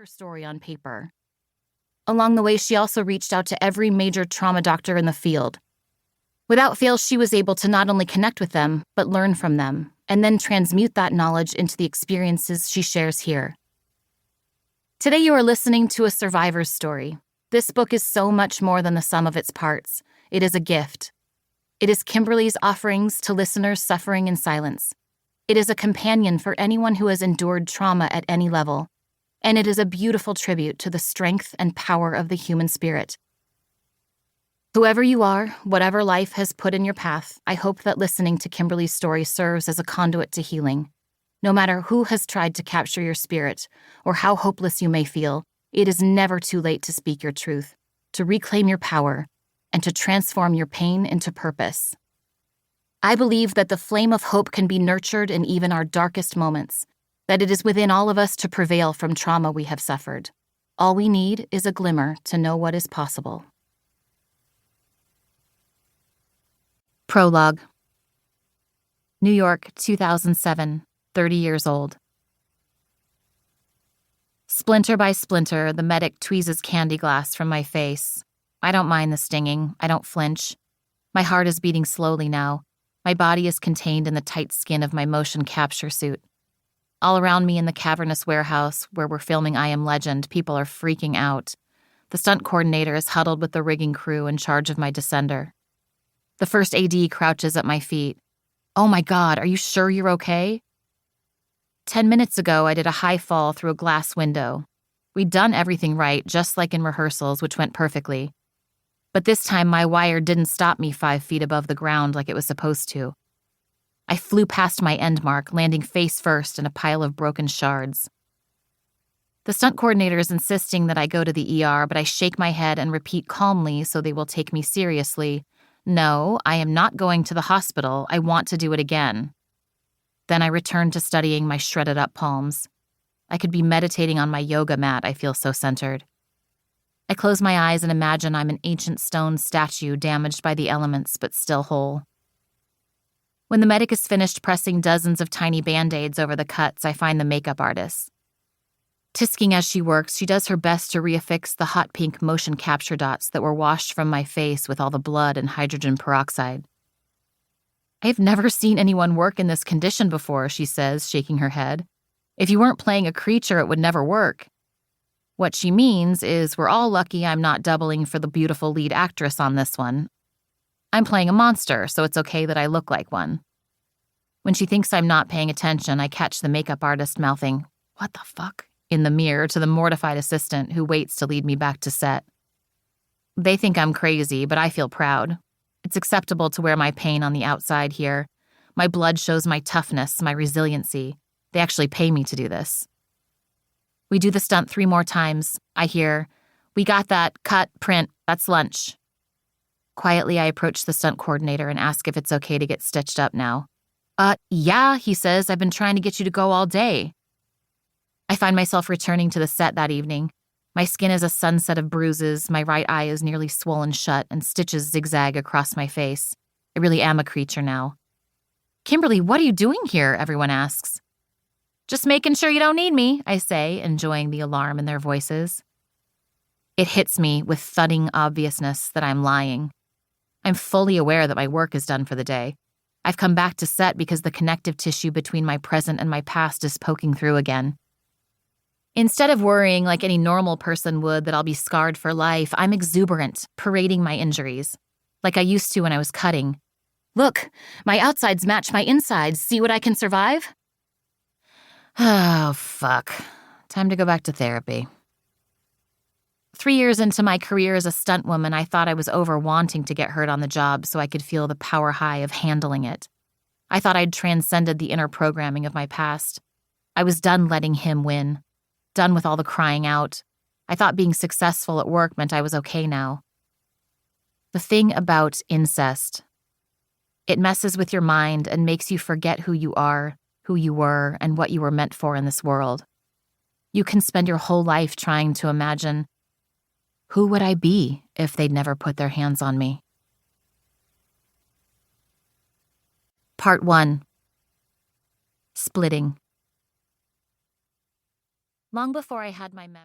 her story on paper. Along the way, she also reached out to every major trauma doctor in the field. Without fail, she was able to not only connect with them, but learn from them, and then transmute that knowledge into the experiences she shares here. Today, you are listening to a survivor's story. This book is so much more than the sum of its parts. It is a gift. It is Kimberly's offerings to listeners suffering in silence. It is a companion for anyone who has endured trauma at any level. And it is a beautiful tribute to the strength and power of the human spirit. Whoever you are, whatever life has put in your path, I hope that listening to Kimberly's story serves as a conduit to healing. No matter who has tried to capture your spirit, or how hopeless you may feel, it is never too late to speak your truth, to reclaim your power, and to transform your pain into purpose. I believe that the flame of hope can be nurtured in even our darkest moments, that it is within all of us to prevail from trauma we have suffered. All we need is a glimmer to know what is possible. Prologue. New York, 2007, 30 years old. Splinter by splinter, the medic tweezes candy glass from my face. I don't mind the stinging. I don't flinch. My heart is beating slowly now. My body is contained in the tight skin of my motion capture suit. All around me in the cavernous warehouse where we're filming I Am Legend, people are freaking out. The stunt coordinator is huddled with the rigging crew in charge of my descender. The first AD crouches at my feet. "Oh my God, are you sure you're okay?" 10 minutes ago, I did a high fall through a glass window. We'd done everything right, just like in rehearsals, which went perfectly. But this time, my wire didn't stop me 5 feet above the ground like it was supposed to. I flew past my end mark, landing face first in a pile of broken shards. The stunt coordinator is insisting that I go to the ER, but I shake my head and repeat calmly so they will take me seriously. "No, I am not going to the hospital. I want to do it again." Then I return to studying my shredded up palms. I could be meditating on my yoga mat, I feel so centered. I close my eyes and imagine I'm an ancient stone statue damaged by the elements but still whole. When the medic is finished pressing dozens of tiny band-aids over the cuts, I find the makeup artist. Tisking as she works, she does her best to reaffix the hot pink motion capture dots that were washed from my face with all the blood and hydrogen peroxide. "I have never seen anyone work in this condition before," she says, shaking her head. "If you weren't playing a creature, it would never work." What she means is we're all lucky I'm not doubling for the beautiful lead actress on this one. I'm playing a monster, so it's okay that I look like one. When she thinks I'm not paying attention, I catch the makeup artist mouthing, "What the fuck?" in the mirror to the mortified assistant who waits to lead me back to set. They think I'm crazy, but I feel proud. It's acceptable to wear my pain on the outside here. My blood shows my toughness, my resiliency. They actually pay me to do this. We do the stunt 3 more times. I hear, "We got that, cut, print, that's lunch." Quietly, I approach the stunt coordinator and ask if it's okay to get stitched up now. Yeah, he says, "I've been trying to get you to go all day." I find myself returning to the set that evening. My skin is a sunset of bruises, my right eye is nearly swollen shut, and stitches zigzag across my face. I really am a creature now. "Kimberly, what are you doing here?" everyone asks. "Just making sure you don't need me," I say, enjoying the alarm in their voices. It hits me with thudding obviousness that I'm lying. I'm fully aware that my work is done for the day. I've come back to set because the connective tissue between my present and my past is poking through again. Instead of worrying like any normal person would that I'll be scarred for life, I'm exuberant, parading my injuries, like I used to when I was cutting. "Look, my outsides match my insides. See what I can survive?" Oh, fuck. Time to go back to therapy. 3 years into my career as a stunt woman, I thought I was over wanting to get hurt on the job so I could feel the power high of handling it. I thought I'd transcended the inner programming of my past. I was done letting him win. Done with all the crying out. I thought being successful at work meant I was okay now. The thing about incest. It messes with your mind and makes you forget who you are, who you were, and what you were meant for in this world. You can spend your whole life trying to imagine, who would I be if they'd never put their hands on me? Part 1. Splitting. Long before I had my memoir.